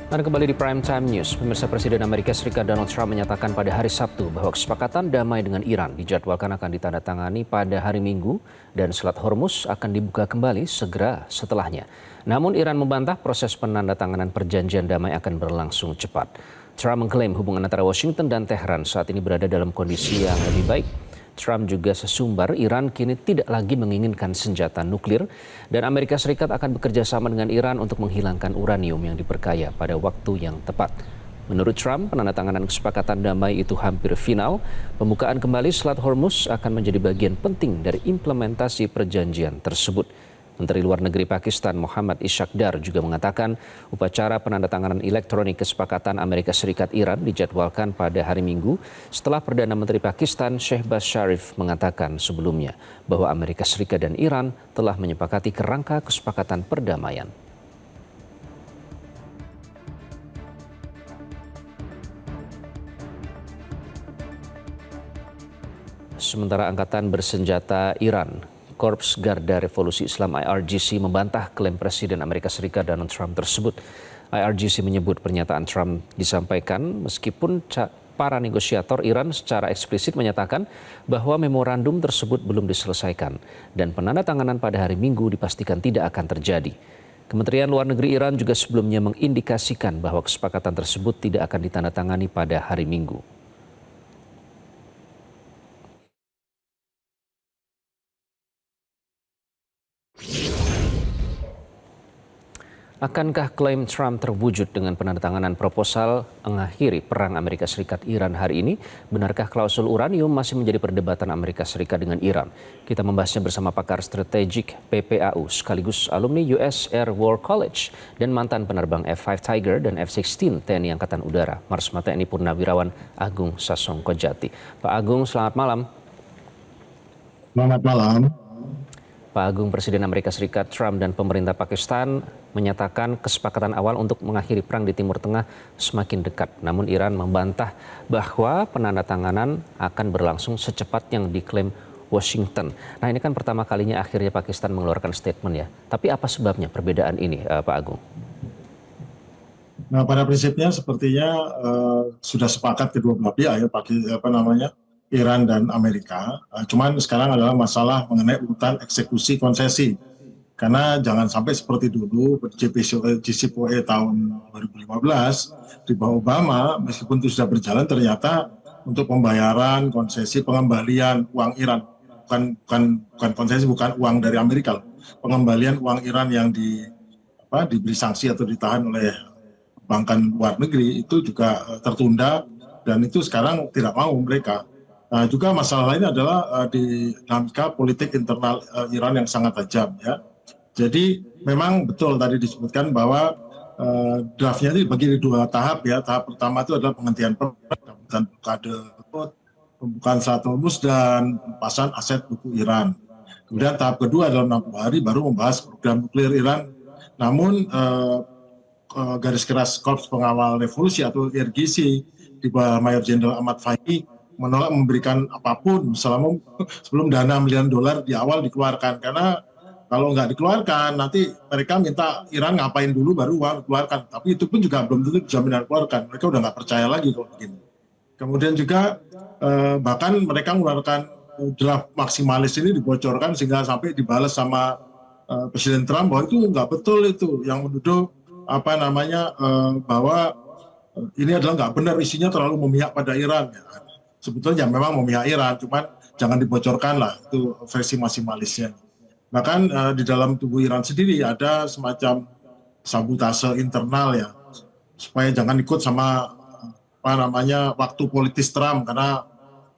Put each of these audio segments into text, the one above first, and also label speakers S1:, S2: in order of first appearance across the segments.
S1: Dan kembali di Prime Time News, pemirsa Presiden Amerika Serikat Donald Trump menyatakan pada hari Sabtu bahwa kesepakatan damai dengan Iran dijadwalkan akan ditandatangani pada hari Minggu dan Selat Hormuz akan dibuka kembali segera setelahnya. Namun Iran membantah proses penandatanganan perjanjian damai akan berlangsung cepat. Trump mengklaim hubungan antara Washington dan Tehran saat ini berada dalam kondisi yang lebih baik. Trump juga sesumbar Iran kini tidak lagi menginginkan senjata nuklir dan Amerika Serikat akan bekerja sama dengan Iran untuk menghilangkan uranium yang diperkaya pada waktu yang tepat. Menurut Trump, penandatanganan kesepakatan damai itu hampir final. Pembukaan kembali Selat Hormuz akan menjadi bagian penting dari implementasi perjanjian tersebut. Menteri Luar Negeri Pakistan Muhammad Iskandar juga mengatakan upacara penandatanganan elektronik kesepakatan Amerika Serikat Iran dijadwalkan pada hari Minggu setelah Perdana Menteri Pakistan Shehbaz Sharif mengatakan sebelumnya bahwa Amerika Serikat dan Iran telah menyepakati kerangka kesepakatan perdamaian. Sementara Angkatan Bersenjata Iran, Korps Garda Revolusi Islam IRGC membantah klaim Presiden Amerika Serikat Donald Trump tersebut. IRGC menyebut pernyataan Trump disampaikan meskipun para negosiator Iran secara eksplisit menyatakan bahwa memorandum tersebut belum diselesaikan dan penandatanganan pada hari Minggu dipastikan tidak akan terjadi. Kementerian Luar Negeri Iran juga sebelumnya mengindikasikan bahwa kesepakatan tersebut tidak akan ditandatangani pada hari Minggu. Akankah klaim Trump terwujud dengan penandatanganan proposal mengakhiri perang Amerika Serikat-Iran hari ini? Benarkah klausul uranium masih menjadi perdebatan Amerika Serikat dengan Iran? Kita membahasnya bersama pakar strategik PPAU sekaligus alumni US Air War College dan mantan penerbang F-5 Tiger dan F-16 TNI Angkatan Udara, Marsma TNI Purnawirawan Agung Sasongkojati. Pak Agung, selamat malam.
S2: Selamat malam.
S1: Pak Agung, Presiden Amerika Serikat Trump dan pemerintah Pakistan menyatakan kesepakatan awal untuk mengakhiri perang di Timur Tengah semakin dekat. Namun Iran membantah bahwa penandatanganan akan berlangsung secepat yang diklaim Washington. Nah, ini kan pertama kalinya akhirnya Pakistan mengeluarkan statement ya. Tapi apa sebabnya perbedaan ini, Pak Agung?
S2: Nah, pada prinsipnya sepertinya sudah sepakat kedua belah pihak ya, Iran dan Amerika. Cuman sekarang adalah masalah mengenai urutan eksekusi konsesi. Karena jangan sampai seperti dulu JCPOA tahun 2015 di bawah Obama, meskipun itu sudah berjalan ternyata untuk pembayaran konsesi pengembalian uang Iran, bukan konsesi, bukan uang dari Amerika, pengembalian uang Iran yang diberi sanksi atau ditahan oleh perbankan luar negeri itu juga tertunda dan itu sekarang tidak mau mereka. Nah, juga masalah lain adalah di dinamika politik internal Iran yang sangat tajam ya. Jadi memang betul tadi disebutkan bahwa draftnya itu dibagi di dua tahap ya. Tahap pertama itu adalah penghentian perang dan blokade, pembukaan Selat Hormuz dan pelepasan aset buku Iran. Kemudian tahap kedua dalam 60 hari baru membahas program nuklir Iran. Namun garis keras Korps Pengawal Revolusi atau IRGC di bawah Mayor Jenderal Ahmad Fahmy menolak memberikan apapun sebelum dana miliaran dolar di awal dikeluarkan, karena kalau nggak dikeluarkan nanti mereka minta Iran ngapain dulu baru uang dikeluarkan, tapi itu pun juga belum tentu jaminan keluarkan, mereka udah nggak percaya lagi kalau begini. Kemudian juga bahkan mereka mengeluarkan draft maksimalis ini dibocorkan sehingga sampai dibalas sama Presiden Trump bahwa itu nggak betul, itu yang menuduh bahwa ini adalah nggak benar, isinya terlalu memihak pada Iran. Sebetulnya memang memihak Iran, cuman jangan dibocorkan lah itu versi maksimalisnya. Bahkan di dalam tubuh Iran sendiri ada semacam sabotase internal ya, supaya jangan ikut sama waktu politis Trump, karena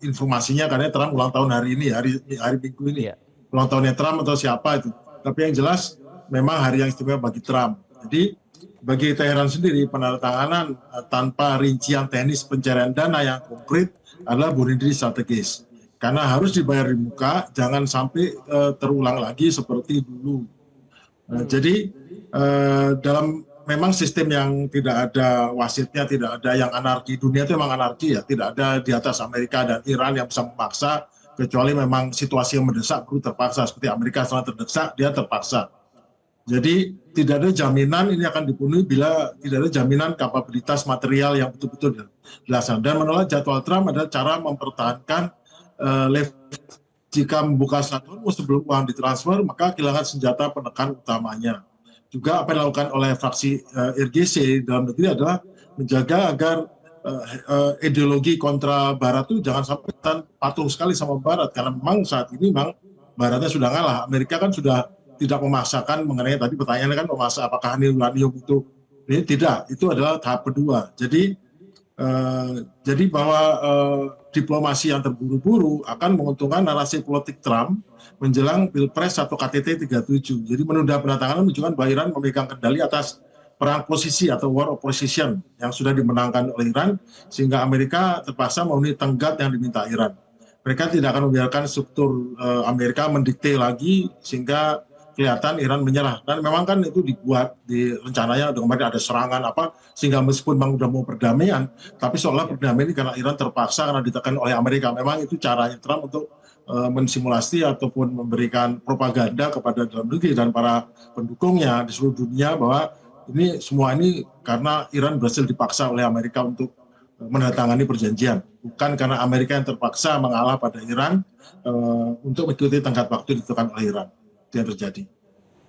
S2: informasinya katanya Trump ulang tahun hari ini, hari Minggu ini. Ulang tahunnya Trump atau siapa itu. Tapi yang jelas memang hari yang istimewa bagi Trump. Jadi bagi Teheran sendiri penandatanganan tanpa rincian teknis pencarian dana yang konkret adalah bunuh diri strategis. Karena harus dibayar di muka, jangan sampai terulang lagi seperti dulu. Jadi dalam memang sistem yang tidak ada wasitnya, tidak ada yang anarki, dunia itu memang anarki ya, tidak ada di atas Amerika dan Iran yang bisa memaksa, kecuali memang situasi yang mendesak perlu terpaksa, seperti Amerika setelah terdesak dia terpaksa. Jadi tidak ada jaminan ini akan dipenuhi bila tidak ada jaminan kapabilitas material yang betul-betul dilaksanakan. Dan menolak jadwal Trump adalah cara mempertahankan level. Jika membuka Selat Hormuz sebelum uang ditransfer, maka kehilangan senjata penekan utamanya. Juga apa yang dilakukan oleh fraksi RGC dalam negeri adalah menjaga agar ideologi kontra Barat itu jangan sampai patuh sekali sama Barat, karena memang saat ini memang Baratnya sudah ngalah. Amerika kan sudah tidak memaksakan mengenai tadi pertanyaannya kan memaksa apakah ini uranium itu, ini tidak, itu adalah tahap kedua. Jadi bahwa diplomasi yang terburu-buru akan menguntungkan narasi politik Trump menjelang Pilpres atau KTT 37. Jadi menunda penandatanganan menunjukkan bahwa Iran memegang kendali atas perang posisi atau war of position yang sudah dimenangkan oleh Iran, sehingga Amerika terpaksa memenuhi tenggat yang diminta Iran. Mereka tidak akan membiarkan struktur Amerika mendikte lagi sehingga kelihatan Iran menyerah. Dan memang kan itu dibuat di rencananya kemarin ada serangan apa, sehingga meskipun memang sudah mau perdamaian, tapi seolah perdamaian ini karena Iran terpaksa karena ditekan oleh Amerika. Memang itu caranya Trump untuk mensimulasi ataupun memberikan propaganda kepada dalam negeri dan para pendukungnya di seluruh dunia bahwa ini semua ini karena Iran berhasil dipaksa oleh Amerika untuk menandatangani perjanjian, bukan karena Amerika yang terpaksa mengalah pada Iran untuk mengikuti tenggat waktu ditentukan oleh Iran. Itu yang terjadi.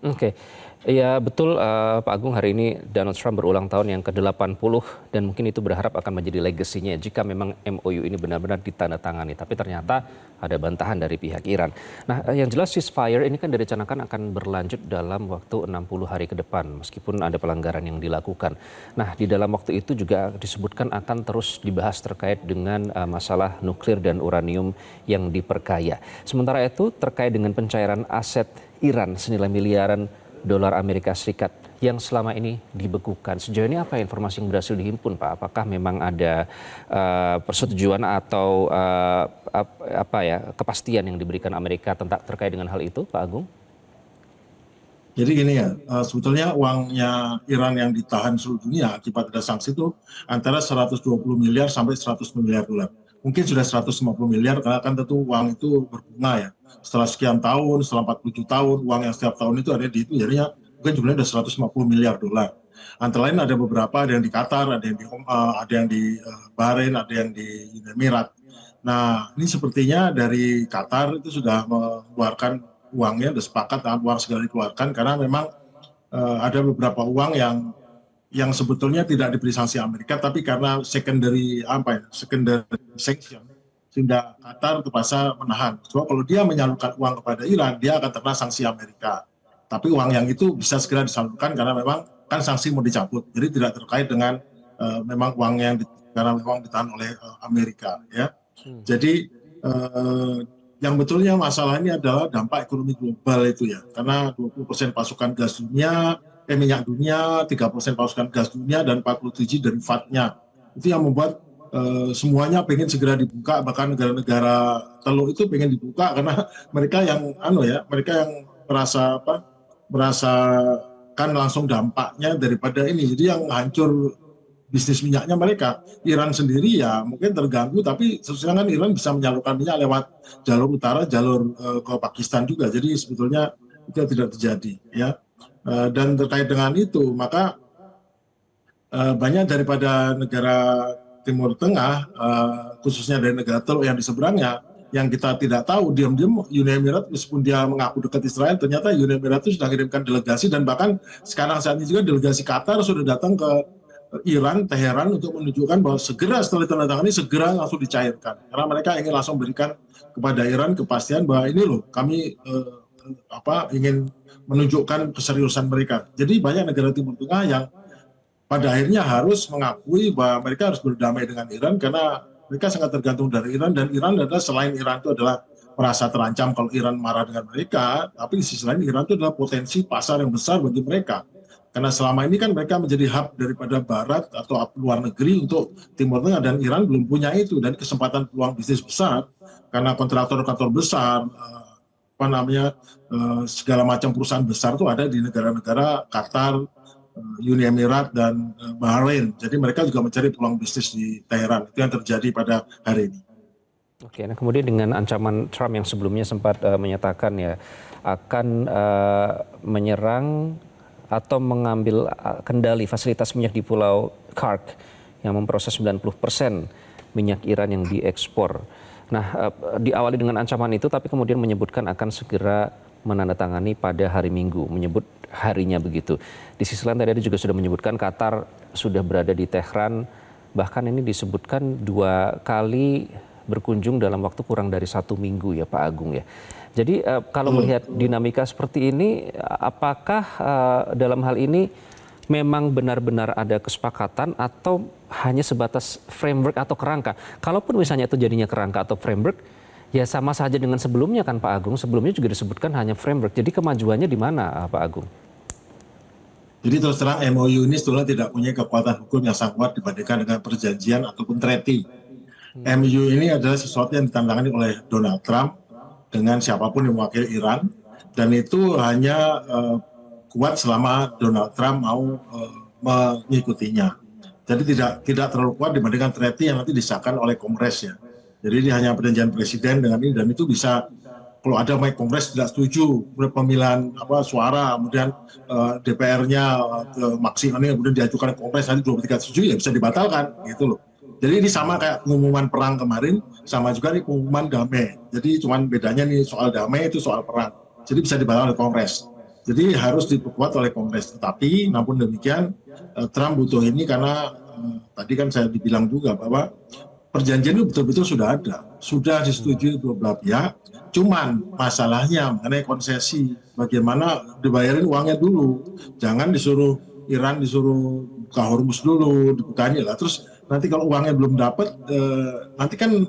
S1: Oke, ya betul Pak Agung, hari ini Donald Trump berulang tahun yang ke-80 dan mungkin itu berharap akan menjadi legasinya jika memang MOU ini benar-benar ditandatangani. Tapi ternyata ada bantahan dari pihak Iran. Nah, yang jelas ceasefire ini kan direncanakan akan berlanjut dalam waktu 60 hari ke depan meskipun ada pelanggaran yang dilakukan. Nah, di dalam waktu itu juga disebutkan akan terus dibahas terkait dengan masalah nuklir dan uranium yang diperkaya. Sementara itu terkait dengan pencairan aset Iran senilai miliaran dolar Amerika Serikat yang selama ini dibekukan. Sejauh ini apa informasi yang berhasil dihimpun, Pak? Apakah memang ada persetujuan atau kepastian yang diberikan Amerika terkait dengan hal itu, Pak Agung?
S2: Jadi gini ya, sebetulnya uangnya Iran yang ditahan seluruh dunia akibat ada sanksi itu antara 120 miliar sampai 100 miliar dolar. Mungkin sudah 150 miliar karena kan tentu uang itu berbunga ya. Setelah sekian tahun, setelah 47 tahun, uang yang setiap tahun itu ada di itu, jadinya mungkin jumlahnya sudah 150 miliar dolar. Antara lain ada beberapa, ada yang di Qatar, ada yang di Bahrain, ada yang di Uni Emirat. Nah, ini sepertinya dari Qatar itu sudah mengeluarkan uangnya, sudah sepakat uang segala dikeluarkan karena memang ada beberapa uang yang sebetulnya tidak diberi sanksi Amerika, tapi karena secondary sanction, sehingga Qatar terpaksa menahan. Sebab kalau dia menyalurkan uang kepada Iran, dia akan terkena sanksi Amerika. Tapi uang yang itu bisa segera disalurkan karena memang kan sanksi mau dicabut, jadi tidak terkait dengan memang uang yang karena memang ditahan oleh Amerika. Ya, jadi yang betulnya masalah ini adalah dampak ekonomi global itu ya, karena 20% pasokan gas dunia, minyak dunia, 3% pasokan gas dunia, dan 47 derivatnya. Itu yang membuat semuanya pengen segera dibuka, bahkan negara-negara teluk itu pengen dibuka karena mereka yang mereka yang merasakan langsung dampaknya daripada ini. Jadi yang hancur bisnis minyaknya mereka. Iran sendiri ya mungkin terganggu, tapi sebenarnya kan Iran bisa menyalurkan minyak lewat jalur utara, jalur ke Pakistan juga. Jadi sebetulnya itu tidak terjadi ya. Dan terkait dengan itu, maka banyak daripada negara Timur Tengah, khususnya dari negara teluk yang di seberangnya, yang kita tidak tahu, diam-diam Uni Emirat meskipun dia mengaku dekat Israel, ternyata Uni Emirat itu sudah mengirimkan delegasi, dan bahkan sekarang saat ini juga delegasi Qatar sudah datang ke Iran, Teheran, untuk menunjukkan bahwa segera setelah ditandatangani segera langsung dicairkan, karena mereka ingin langsung berikan kepada Iran kepastian bahwa ini loh kami ingin menunjukkan keseriusan mereka. Jadi banyak negara Timur Tengah yang pada akhirnya harus mengakui bahwa mereka harus berdamai dengan Iran karena mereka sangat tergantung dari Iran, dan Iran adalah, selain Iran itu adalah merasa terancam kalau Iran marah dengan mereka, tapi di sisi lain Iran itu adalah potensi pasar yang besar bagi mereka. Karena selama ini kan mereka menjadi hub daripada Barat atau luar negeri untuk Timur Tengah, dan Iran belum punya itu, dan kesempatan peluang bisnis besar karena kontraktor-kontraktor besar, segala macam perusahaan besar itu ada di negara-negara Qatar, Uni Emirat, dan Bahrain. Jadi mereka juga mencari peluang bisnis di Teheran. Itu yang terjadi pada hari ini.
S1: Oke, nah kemudian dengan ancaman Trump yang sebelumnya sempat menyatakan ya akan menyerang atau mengambil kendali fasilitas minyak di Pulau Kark yang memproses 90% minyak Iran yang diekspor. Nah, diawali dengan ancaman itu, tapi kemudian menyebutkan akan segera menandatangani pada hari Minggu, menyebut harinya begitu. Di sisi lain tadi juga sudah menyebutkan Qatar sudah berada di Tehran, bahkan ini disebutkan 2 kali berkunjung dalam waktu kurang dari 1 minggu ya Pak Agung ya. Jadi kalau melihat dinamika seperti ini, apakah dalam hal ini memang benar-benar ada kesepakatan atau hanya sebatas framework atau kerangka? Kalaupun misalnya itu jadinya kerangka atau framework, ya sama saja dengan sebelumnya kan Pak Agung. Sebelumnya juga disebutkan hanya framework. Jadi kemajuannya di mana Pak Agung?
S2: Jadi terus terang MOU ini sebetulnya tidak punya kekuatan hukum yang sangat kuat dibandingkan dengan perjanjian ataupun treaty. MOU ini adalah sesuatu yang ditandatangani oleh Donald Trump dengan siapapun yang mewakili Iran, dan itu hanya kuat selama Donald Trump mau mengikutinya. Jadi tidak terlalu kuat dibandingkan treaty yang nanti disahkan oleh Kongres ya. Jadi ini hanya perjanjian presiden dengan ini, dan itu bisa kalau ada Kongres tidak setuju pemilihan suara, kemudian DPR-nya maksimalnya kemudian diajukan ke Kongres nanti 23 setuju ya bisa dibatalkan gitu loh. Jadi ini sama kayak pengumuman perang kemarin, sama juga nih pengumuman damai. Jadi cuman bedanya nih soal damai itu soal perang. Jadi bisa dibatalkan oleh Kongres. Jadi harus diperkuat oleh Kongres. Tetapi namun demikian Trump butuh ini karena tadi kan saya dibilang juga bahwa perjanjian itu betul-betul sudah ada, sudah disetujui dua belah pihak. Cuman masalahnya mengenai konsesi, bagaimana dibayarin uangnya dulu. Jangan disuruh Iran disuruh buka Hormuz dulu, dibukanya lah. Terus nanti kalau uangnya belum dapat, nanti kan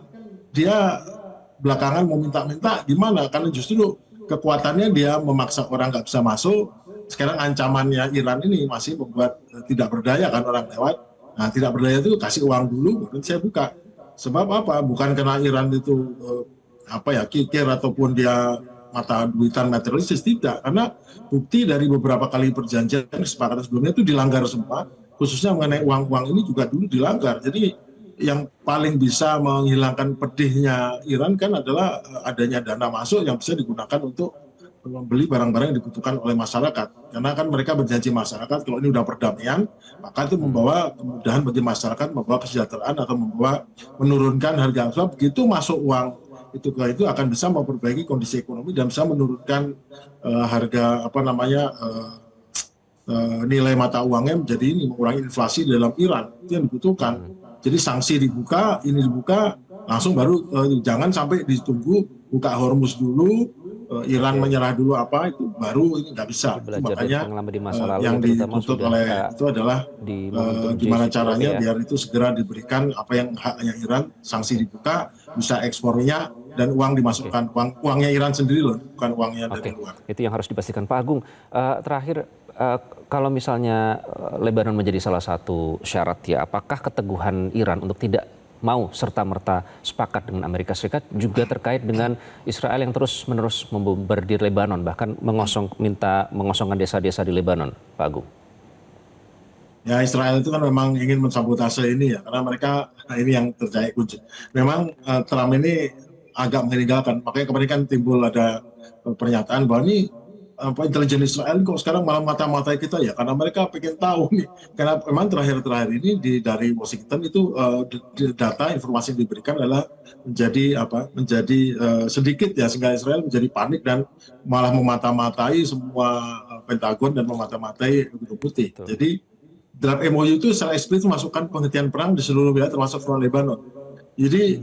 S2: dia belakangan mau minta-minta gimana? Karena justru kekuatannya dia memaksa orang nggak bisa masuk. Sekarang ancamannya Iran ini masih membuat tidak berdaya kan orang lewat. Nah, tidak berdaya itu kasih uang dulu, baru saya buka. Sebab apa? Bukan karena Iran itu kikir ataupun dia mata duitan materialistis, tidak. Karena bukti dari beberapa kali perjanjian kesepakatan sebelumnya itu dilanggar semua, khususnya mengenai uang-uang ini juga dulu dilanggar. Jadi yang paling bisa menghilangkan pedihnya Iran kan adalah adanya dana masuk yang bisa digunakan untuk membeli barang-barang yang dibutuhkan oleh masyarakat. Karena kan mereka berjanji masyarakat kalau ini udah perdamaian, maka itu membawa kemudahan bagi masyarakat, membawa kesejahteraan atau membawa menurunkan harga. Sebab begitu masuk uang itu akan bisa memperbaiki kondisi ekonomi dan bisa menurunkan harga nilai mata uangnya menjadi ini, mengurangi inflasi di dalam Iran. Itu yang dibutuhkan. Jadi sanksi dibuka, ini dibuka, langsung baru jangan sampai ditunggu buka Hormuz dulu, Iran menyerah dulu itu baru ini nggak bisa. Itu makanya
S1: di masa lalu
S2: yang dituntut oleh itu adalah gimana caranya biar itu segera diberikan apa yang haknya Iran, sanksi dibuka, bisa ekspornya dan uang dimasukkan, uangnya Iran sendiri loh, bukan uangnya dari luar.
S1: Itu yang harus dipastikan Pak Agung. Terakhir, kalau misalnya Lebanon menjadi salah satu syarat ya, apakah keteguhan Iran untuk tidak mau serta-merta sepakat dengan Amerika Serikat juga terkait dengan Israel yang terus-menerus membombardir Lebanon, bahkan minta mengosongkan desa-desa di Lebanon, Pak Agung?
S2: Ya, Israel itu kan memang ingin mensabotase ini ya, karena mereka ini yang terjadi kunci. Memang Trump ini agak meninggalkan, makanya kemarin kan timbul ada pernyataan bahwa ini intelijen Israel kok sekarang malah mata-matai kita ya, karena mereka pengen tahu nih, karena memang terakhir-terakhir ini dari Washington itu data informasi yang diberikan adalah menjadi sedikit ya, sehingga Israel menjadi panik dan malah memata-matai semua Pentagon dan memata-matai Gedung Putih. Jadi dalam MOU itu secara eksplisit masukkan penghentian perang di seluruh wilayah termasuk Front Lebanon. Jadi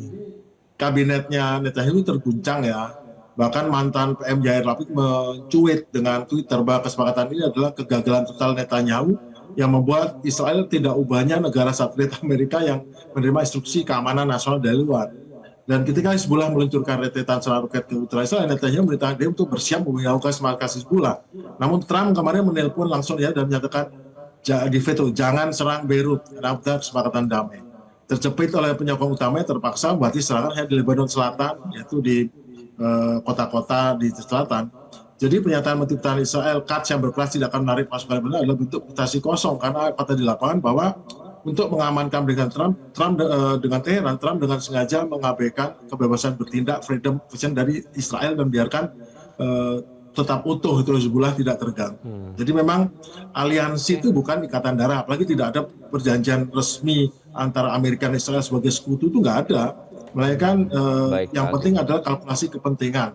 S2: kabinetnya Netanyahu terguncang ya. Bahkan mantan PM Yair Lapid mencuit dengan Twitter bahwa kesepakatan ini adalah kegagalan total Netanyahu yang membuat Israel tidak ubahnya negara satelit Amerika yang menerima instruksi keamanan nasional dari luar. Dan ketika Hizbullah meluncurkan rentetan serangan roket ke utara Israel, Netanyahu memerintahkan dia untuk bersiap memilaukan markas Hizbullah. Namun Trump kemarin menelpon langsung ya dan menyatakan di veto, jangan serang Beirut karena kesepakatan damai. Terjepit oleh penyokong utamanya terpaksa membuat serangan hanya di Lebanon Selatan, yaitu di kota-kota di selatan. Jadi pernyataan Menteri Pertahanan Israel, Katz yang berkeras tidak akan menarik pasukan Lebanon adalah bentuk reputasi kosong, karena kata di lapangan bahwa untuk mengamankan dengan Trump dengan Teheran, Trump dengan sengaja mengabaikan kebebasan bertindak freedom of action dari Israel dan biarkan tetap utuh, itu Hizbullah tidak terganggu. Jadi memang aliansi itu bukan ikatan darah, apalagi tidak ada perjanjian resmi antara Amerika dan Israel sebagai sekutu, itu nggak ada. Melainkan
S1: Baik, Pak
S2: yang
S1: Agung.
S2: penting adalah kalkulasi kepentingan.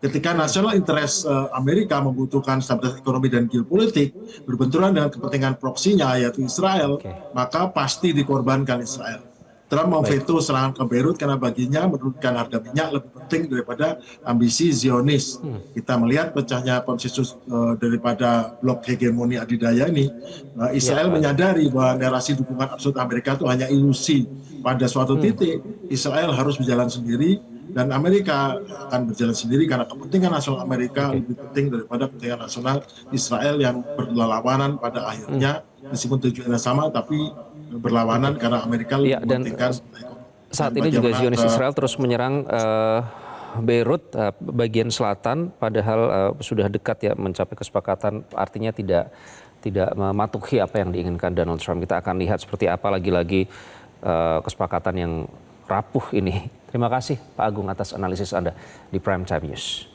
S2: Ketika national interest Amerika membutuhkan stabilitas ekonomi dan geopolitik berbenturan dengan kepentingan proksinya yaitu Israel,
S1: Oke.
S2: maka pasti dikorbankan Israel. Trump memveto serangan ke Beirut karena baginya menurunkan harga minyak lebih penting daripada ambisi Zionis. Kita melihat pecahnya konsensus daripada blok hegemoni adidaya ini,
S1: Ya,
S2: Israel
S1: Pak Agung.
S2: menyadari bahwa narasi dukungan absolut Amerika itu hanya ilusi. Pada suatu titik, Israel harus berjalan sendiri dan Amerika akan berjalan sendiri karena kepentingan nasional Amerika
S1: Oke.
S2: lebih penting daripada kepentingan nasional Israel yang berlawanan pada akhirnya, meskipun tujuannya sama tapi berlawanan
S1: Oke.
S2: karena Amerika
S1: Ya,
S2: lebih
S1: dan
S2: mementingkan dan
S1: saat ini juga
S2: bagaimana
S1: Zionis Israel terus menyerang Beirut bagian selatan, padahal sudah dekat ya mencapai kesepakatan, artinya tidak mematuhi apa yang diinginkan Donald Trump. Kita akan lihat seperti apa lagi-lagi kesepakatan yang rapuh ini. Terima kasih Pak Agung atas analisis Anda di Prime Time News.